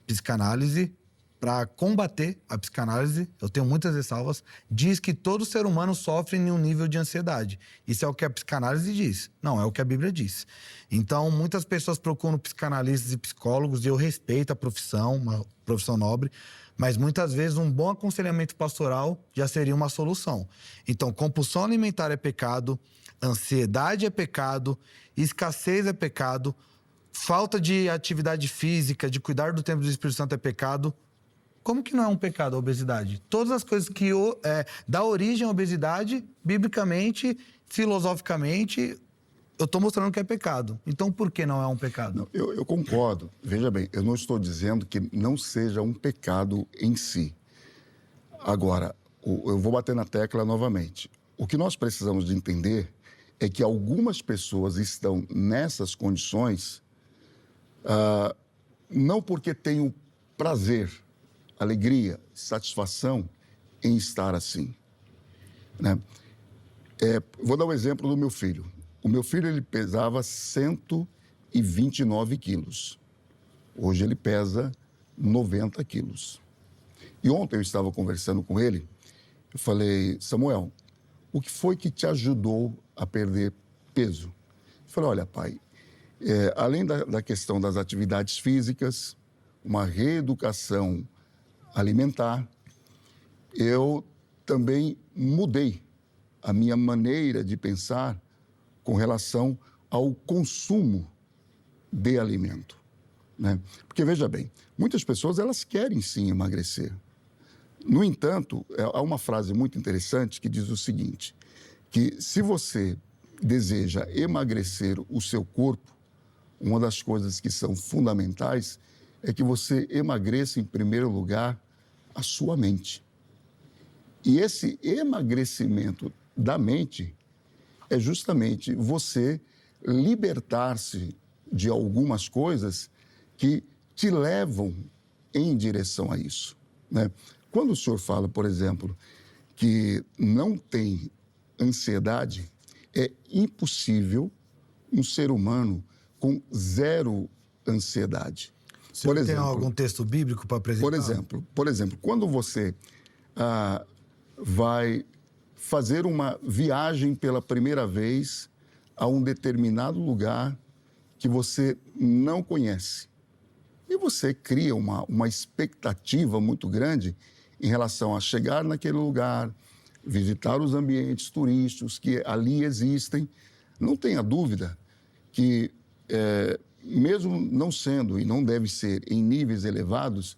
psicanálise para combater a psicanálise. Eu tenho muitas ressalvas. Diz que todo ser humano sofre em um nível de ansiedade. Isso é o que a psicanálise diz. Não, é o que a Bíblia diz. Então, muitas pessoas procuram psicanalistas e psicólogos, e eu respeito a profissão, uma profissão nobre, mas muitas vezes um bom aconselhamento pastoral já seria uma solução. Então, compulsão alimentar é pecado, ansiedade é pecado, escassez é pecado, falta de atividade física, de cuidar do templo do Espírito Santo é pecado. Como que não é um pecado a obesidade? Todas as coisas que dá origem à obesidade, biblicamente, filosoficamente, eu estou mostrando que é pecado. Então, por que não é um pecado?
Não, eu concordo. Veja bem, eu não estou dizendo que não seja um pecado em si. Agora, eu vou bater na tecla novamente. O que nós precisamos de entender é que algumas pessoas estão nessas condições não porque tenham prazer, alegria, satisfação em estar assim, né? Vou dar um exemplo do meu filho. O meu filho, ele pesava 129 quilos. Hoje ele pesa 90 quilos. E ontem eu estava conversando com ele, eu falei, Samuel, o que foi que te ajudou a perder peso? Ele falou, olha, pai, além da questão das atividades físicas, uma reeducação alimentar, eu também mudei a minha maneira de pensar com relação ao consumo de alimento, né? Porque, veja bem, muitas pessoas, elas querem sim emagrecer. No entanto, há uma frase muito interessante que diz o seguinte, que se você deseja emagrecer o seu corpo, uma das coisas que são fundamentais é que você emagreça, em primeiro lugar, a sua mente. E esse emagrecimento da mente é justamente você libertar-se de algumas coisas que te levam em direção a isso, né? Quando o senhor fala, por exemplo, que não tem ansiedade, é impossível um ser humano com zero ansiedade.
Você tem algum texto bíblico para apresentar?
Por exemplo, quando você vai fazer uma viagem pela primeira vez a um determinado lugar que você não conhece, e você cria uma expectativa muito grande em relação a chegar naquele lugar, visitar os ambientes turísticos que ali existem, não tenha dúvida que, mesmo não sendo e não deve ser em níveis elevados,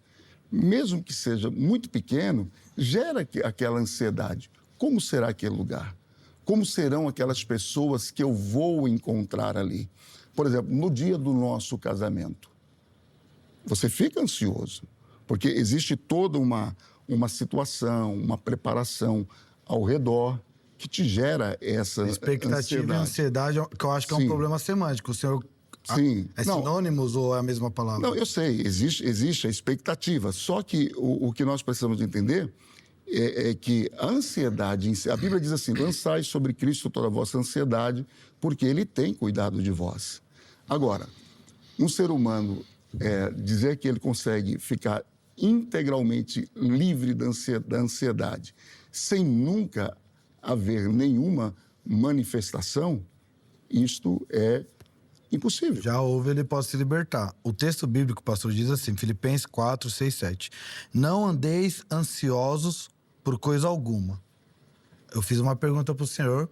mesmo que seja muito pequeno, gera aquela ansiedade. Como será aquele lugar? Como serão aquelas pessoas que eu vou encontrar ali? Por exemplo, no dia do nosso casamento, você fica ansioso, porque existe toda uma situação, uma preparação ao redor que te gera essa
expectativa e ansiedade, que eu acho que é um problema semântico. O senhor...
Sim.
É sinônimos ou é a mesma palavra?
Não, eu sei, existe a expectativa. Só que o que nós precisamos entender é que a ansiedade, a Bíblia diz assim, lançai sobre Cristo toda a vossa ansiedade, porque Ele tem cuidado de vós. Agora, um ser humano dizer que ele consegue ficar integralmente livre da ansiedade, sem nunca haver nenhuma manifestação, isto é impossível.
Já houve, ele pode se libertar. O texto bíblico, pastor, diz assim, Filipenses 4, 6, 7. Não andeis ansiosos por coisa alguma. Eu fiz uma pergunta para o senhor.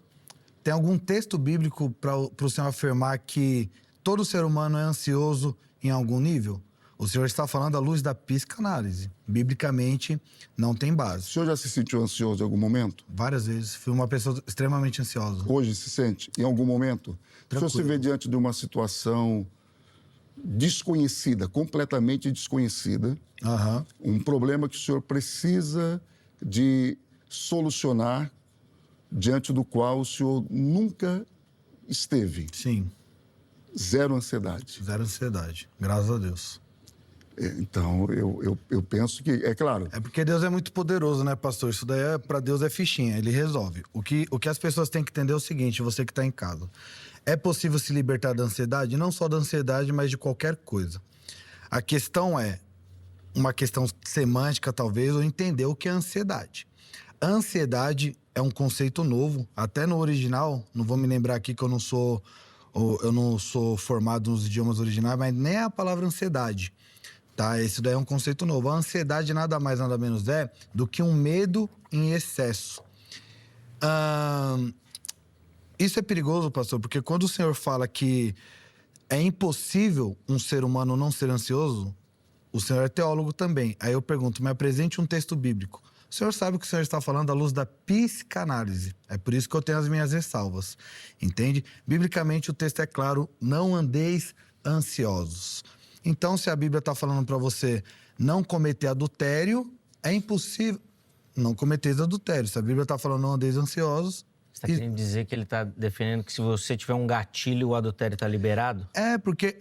Tem algum texto bíblico para o senhor afirmar que todo ser humano é ansioso em algum nível? O senhor está falando à luz da psicanálise. Biblicamente, não tem base.
O senhor já se sentiu ansioso em algum momento?
Várias vezes. Fui uma pessoa extremamente ansiosa.
Hoje se sente? Em algum momento?
Tranquilo.
O senhor se vê diante de uma situação desconhecida, completamente desconhecida, um problema que o senhor precisa de solucionar, diante do qual o senhor nunca esteve.
Sim.
Zero ansiedade.
Zero ansiedade. Graças a Deus.
Então, eu penso que, é claro...
É porque Deus é muito poderoso, né, pastor? Isso daí, para Deus, é fichinha. Ele resolve. O que as pessoas têm que entender é o seguinte, você que está em casa. É possível se libertar da ansiedade? Não só da ansiedade, mas de qualquer coisa. A questão é uma questão semântica, talvez, ou entender o que é ansiedade. A ansiedade é um conceito novo. Até no original, não vou me lembrar aqui que eu não sou formado nos idiomas originais, mas nem a palavra ansiedade. Tá? Esse daí é um conceito novo. A ansiedade nada mais, nada menos é do que um medo em excesso. Isso é perigoso, pastor, porque quando o senhor fala que é impossível um ser humano não ser ansioso, o senhor é teólogo também. Aí eu pergunto, me apresente um texto bíblico. O senhor sabe que o senhor está falando à luz da psicanálise. É por isso que eu tenho as minhas ressalvas. Entende? Biblicamente o texto é claro, não andeis ansiosos. Então, se a Bíblia está falando para você não cometer adultério, é impossível não cometer adultério. Se a Bíblia está falando não andeis ansiosos...
Você está querendo dizer que ele está defendendo que se você tiver um gatilho, o adultério está liberado?
É porque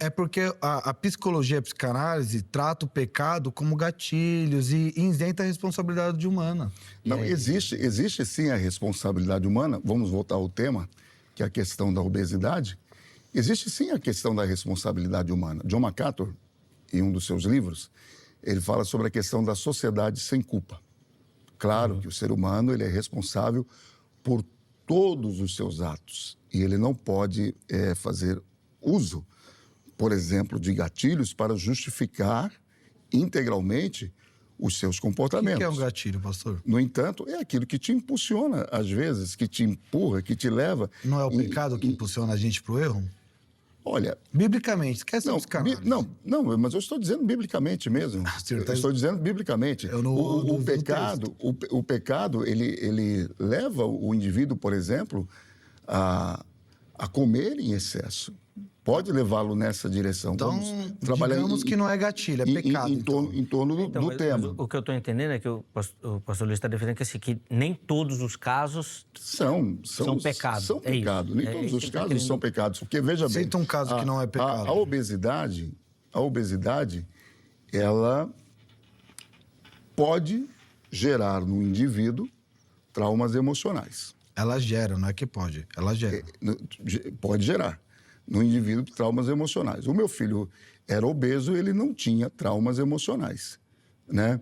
a psicologia, a psicanálise trata o pecado como gatilhos e isenta a responsabilidade humana.
Não, existe sim a responsabilidade humana. Vamos voltar ao tema, que é a questão da obesidade. Existe sim a questão da responsabilidade humana. John MacArthur, em um dos seus livros, ele fala sobre a questão da sociedade sem culpa. Claro que o ser humano ele é responsável por todos os seus atos e ele não pode fazer uso, por exemplo, de gatilhos para justificar integralmente os seus comportamentos.
O que é um gatilho, pastor?
No entanto, é aquilo que te impulsiona, às vezes, que te empurra, que te leva...
Não é o pecado que impulsiona a gente para o erro?
Olha...
Biblicamente, esquece os canais.
Não, mas eu estou dizendo biblicamente mesmo. Eu estou dizendo biblicamente. O pecado, ele leva o indivíduo, por exemplo, a comer em excesso. pode levá-lo nessa direção.
Então,
vamos trabalhar
digamos que não é gatilho, é pecado.
Em torno do
mas
tema.
o que eu estou entendendo é que o pastor Luiz está defendendo que nem todos os casos
são
pecados.
São pecados. Nem todos os casos são pecados. Porque, veja bem...
Cita um caso que não é pecado.
A obesidade, ela pode gerar no indivíduo traumas emocionais.
Ela gera, não é que pode, ela gera.
Pode gerar no indivíduo traumas emocionais. O meu filho era obeso, ele não tinha traumas emocionais, né?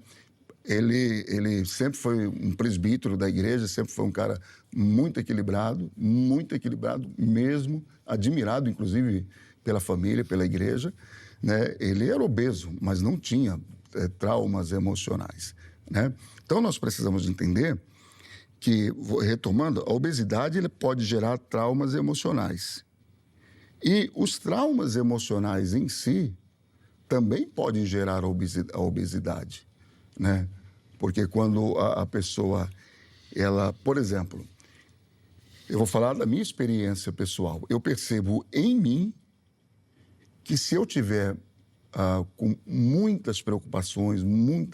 Ele sempre foi um presbítero da igreja, sempre foi um cara muito equilibrado mesmo, admirado, inclusive, pela família, pela igreja, né? Ele era obeso, mas não tinha traumas emocionais, né? Então, nós precisamos entender que, retomando, a obesidade ele pode gerar traumas emocionais. E os traumas emocionais em si também podem gerar a obesidade, né? Porque quando a pessoa, ela, por exemplo, eu vou falar da minha experiência pessoal, eu percebo em mim que se eu tiver com muitas preocupações,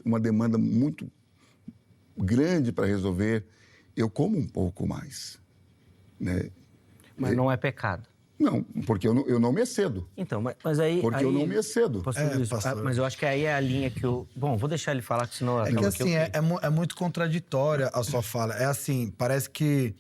uma demanda muito grande para resolver, eu como um pouco mais, né?
Mas não é pecado.
Não, porque eu não me excedo.
Então, mas aí...
Porque eu não me excedo.
Pastor, mas eu acho que aí é a linha que eu... Bom, vou deixar ele falar, que senão...
É que assim, é muito contraditória a sua fala. É assim, parece que...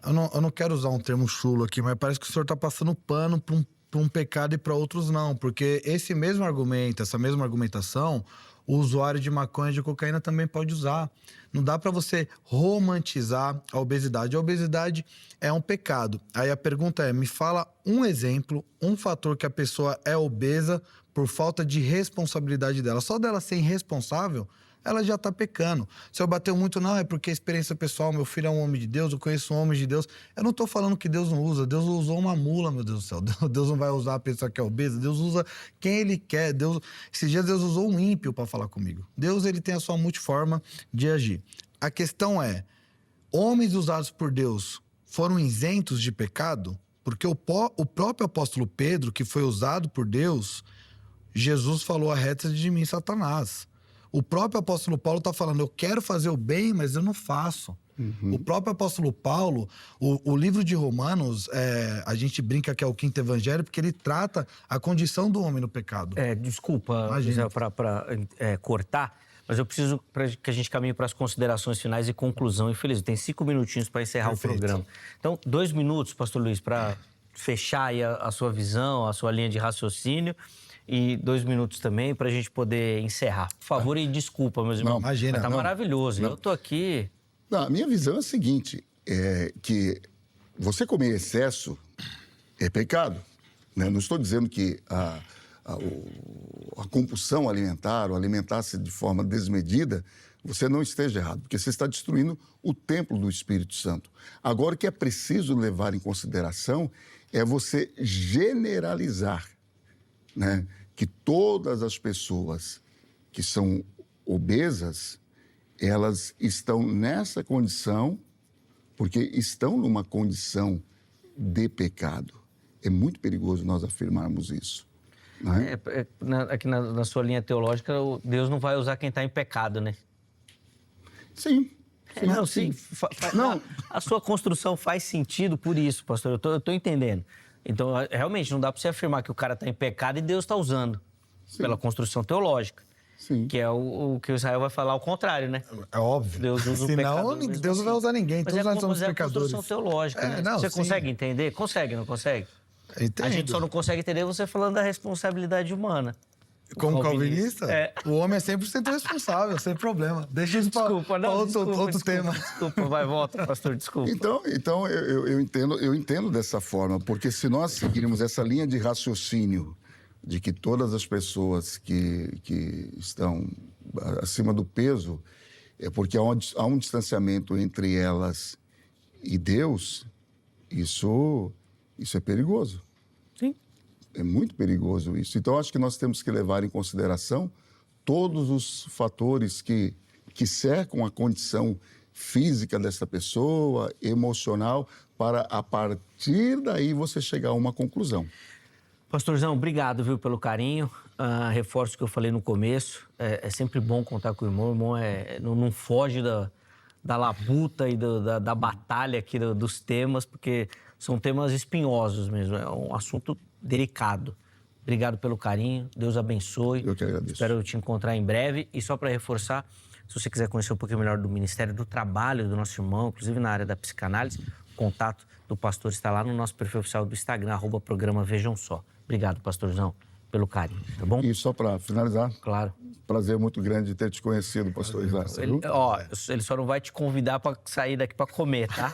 Eu não quero usar um termo chulo aqui, mas parece que o senhor está passando pano para um pecado e para outros não. Porque esse mesmo argumento, essa mesma argumentação, o usuário de maconha e de cocaína também pode usar. Não dá para você romantizar a obesidade. A obesidade é um pecado. Aí a pergunta é, me fala um exemplo, um fator que a pessoa é obesa por falta de responsabilidade dela. Só dela ser irresponsável, ela já está pecando. Se eu bateu muito, não, é porque é experiência pessoal, meu filho é um homem de Deus, eu conheço um homem de Deus. Eu não estou falando que Deus não usa. Deus usou uma mula, meu Deus do céu. Deus não vai usar a pessoa que é obesa. Deus usa quem Ele quer. Esses dias Deus usou um ímpio para falar comigo. Deus, ele tem a sua multiforma de agir. A questão é, homens usados por Deus foram isentos de pecado? Porque o próprio apóstolo Pedro, que foi usado por Deus, Jesus falou, arreta de mim, Satanás. O próprio apóstolo Paulo está falando, eu quero fazer o bem, mas eu não faço. Uhum. O próprio apóstolo Paulo, o livro de Romanos, a gente brinca que é o quinto evangelho, porque ele trata a condição do homem no pecado.
Desculpa, José, para cortar, mas eu preciso que a gente caminhe para as considerações finais e conclusão. Infelizmente, tem 5 minutinhos para encerrar o programa. Então, 2 minutos, pastor Luiz, para fechar aí a sua visão, a sua linha de raciocínio. E 2 minutos também para a gente poder encerrar. Por favor, e desculpa, meus irmãos.
Imagina,
mas tá maravilhoso. Eu tô aqui...
Não, a minha visão é a seguinte, que você comer excesso é pecado, né? Não estou dizendo que a compulsão alimentar, ou alimentar-se de forma desmedida, você não esteja errado, porque você está destruindo o templo do Espírito Santo. Agora, o que é preciso levar em consideração é você generalizar, né, que todas as pessoas que são obesas, elas estão nessa condição porque estão numa condição de pecado. É muito perigoso nós afirmarmos isso. Né?
Aqui na sua linha teológica, Deus não vai usar quem está em pecado, né?
Sim.
Não, a sua construção faz sentido por isso, pastor. Eu estou entendendo. Então, realmente, não dá para você afirmar que o cara está em pecado e Deus está usando. Sim. Pela construção teológica. Sim. Que é o que o Israel vai falar ao contrário, né?
É óbvio.
Deus usa o pecador.
Senão, Deus não vai usar ninguém. Todos nós somos pecadores.
Mas é a construção teológica, né?
Não,
você
sim.
consegue entender? Consegue, não consegue?
Entendo.
A gente só não consegue entender você falando da responsabilidade humana.
Como calvinista? O homem é 100% responsável, sem problema. Deixa isso para outro tema.
Desculpa, volta, pastor, desculpa.
Então eu entendo dessa forma, porque se nós seguirmos essa linha de raciocínio de que todas as pessoas que estão acima do peso, é porque há um distanciamento entre elas e Deus, isso é perigoso.
Sim.
É muito perigoso isso. Então, acho que nós temos que levar em consideração todos os fatores que cercam a condição física dessa pessoa, emocional, para a partir daí você chegar a uma conclusão.
Pastorzão, obrigado, viu, pelo carinho. Reforço o que eu falei no começo. É sempre bom contar com o irmão. O irmão não foge da labuta e da batalha aqui dos temas, porque são temas espinhosos mesmo. É um assunto delicado. Obrigado pelo carinho. Deus abençoe.
Eu que agradeço.
Espero te encontrar em breve. E só para reforçar, se você quiser conhecer um pouquinho melhor do Ministério do Trabalho do nosso irmão, inclusive na área da psicanálise, o contato do pastor está lá no nosso perfil oficial do Instagram, @programa Vejam Só. Obrigado, pastorzão, pelo carinho, tá bom?
E só para finalizar,
Claro.
prazer muito grande de ter te conhecido, pastor Isaac.
Ele só não vai te convidar para sair daqui para comer, tá?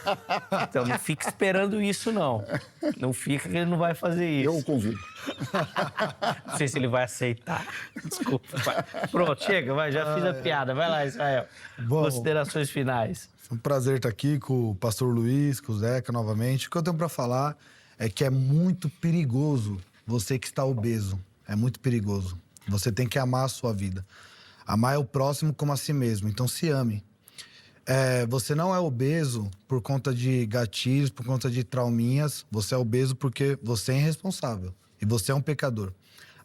Então não fica esperando isso, não. Não fica que ele não vai fazer isso.
Eu o convido.
Não sei se ele vai aceitar. Desculpa. Vai. Pronto, chega, vai, já fiz a piada. Vai lá, Israel.
Bom,
Considerações finais.
foi um prazer estar aqui com o pastor Luiz, com o Zeca novamente. O que eu tenho para falar é que é muito perigoso você que está obeso. É muito perigoso. Você tem que amar a sua vida. Amar é o próximo como a si mesmo. Então, se ame. Você não é obeso por conta de gatilhos, por conta de trauminhas. Você é obeso porque você é irresponsável. E você é um pecador.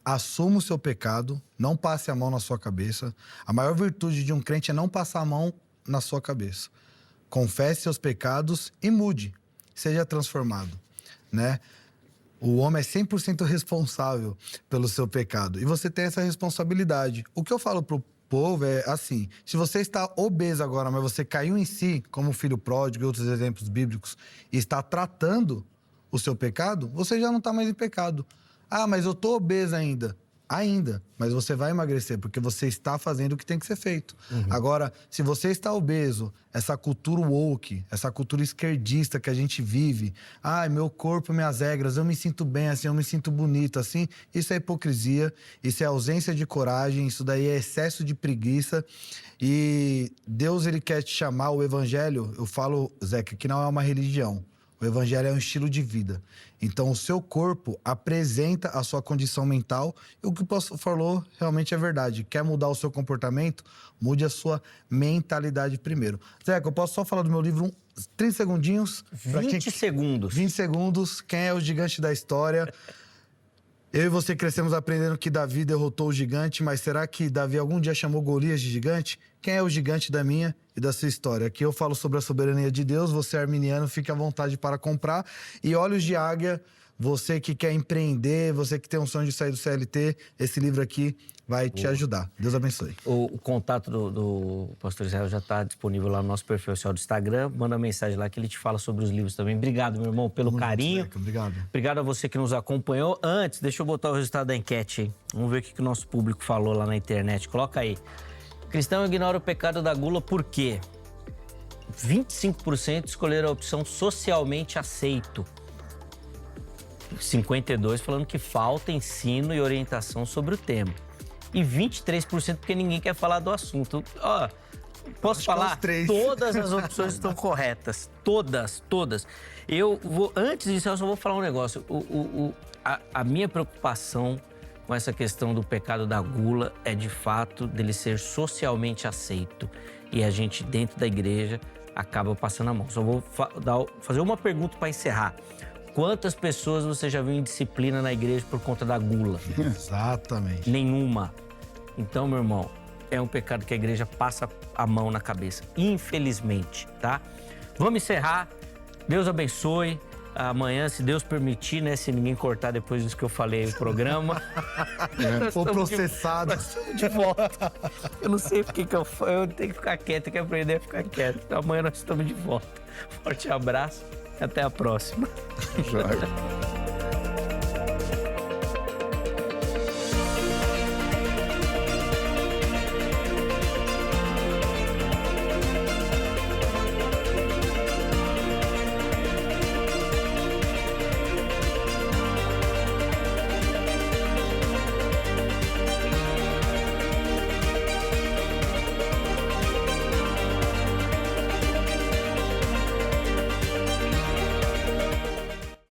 Assuma o seu pecado. Não passe a mão na sua cabeça. A maior virtude de um crente é não passar a mão na sua cabeça. Confesse seus pecados e mude. Seja transformado, né? O homem é 100% responsável pelo seu pecado. E você tem essa responsabilidade. O que eu falo pro povo é assim: se você está obeso agora, mas você caiu em si, como o filho pródigo e outros exemplos bíblicos, e está tratando o seu pecado, você já não está mais em pecado. Ah, mas eu tô obeso ainda. Ainda, mas você vai emagrecer, porque você está fazendo o que tem que ser feito. Agora, se você está obeso, essa cultura woke, essa cultura esquerdista que a gente vive, meu corpo, minhas regras, eu me sinto bem assim, eu me sinto bonito assim, isso é hipocrisia, isso é ausência de coragem, isso daí é excesso de preguiça. E Deus, ele quer te chamar, o evangelho, eu falo, Zeca, que não é uma religião. O evangelho é um estilo de vida. Então, o seu corpo apresenta a sua condição mental. E o que o pastor falou realmente é verdade. Quer mudar o seu comportamento? Mude a sua mentalidade primeiro. Zeca, eu posso só falar do meu livro 30 segundinhos?
20 segundos.
20 segundos. Quem é o gigante da história? Eu e você crescemos aprendendo que Davi derrotou o gigante, mas será que Davi algum dia chamou Golias de gigante? Quem é o gigante da minha e da sua história? Aqui eu falo sobre a soberania de Deus, você é arminiano, fique à vontade para comprar. E Olhos de Águia, você que quer empreender, você que tem um sonho de sair do CLT, esse livro aqui vai te ajudar. Deus abençoe.
O contato do pastor Israel já está disponível lá no nosso perfil oficial do Instagram. Manda mensagem lá que ele te fala sobre os livros também. Obrigado, meu irmão, pelo carinho.
Zeca, obrigado.
Obrigado a você que nos acompanhou. Antes, deixa eu botar o resultado da enquete aí. Vamos ver o que o nosso público falou lá na internet. Coloca aí. Cristão ignora o pecado da gula por quê? 25% escolheram a opção socialmente aceito. 52% falando que falta ensino e orientação sobre o tema. E 23% porque ninguém quer falar do assunto. Posso falar? Todas as opções estão corretas. Todas. Eu vou, antes disso, eu só vou falar um negócio. A minha preocupação com essa questão do pecado da gula é, de fato, dele ser socialmente aceito. E a gente, dentro da igreja, acaba passando a mão. Só vou fazer uma pergunta para encerrar. Quantas pessoas você já viu em disciplina na igreja por conta da gula?
Exatamente.
Nenhuma. Então, meu irmão, é um pecado que a igreja passa a mão na cabeça. Infelizmente, tá? Vamos encerrar. Deus abençoe. Amanhã, se Deus permitir, né? Se ninguém cortar depois disso que eu falei o programa.
Ou processado.
Nós estamos de volta. Eu não sei porque que eu tenho que ficar quieto, tenho que aprender a ficar quieto. Então, amanhã nós estamos de volta. Forte abraço e até a próxima.
Já.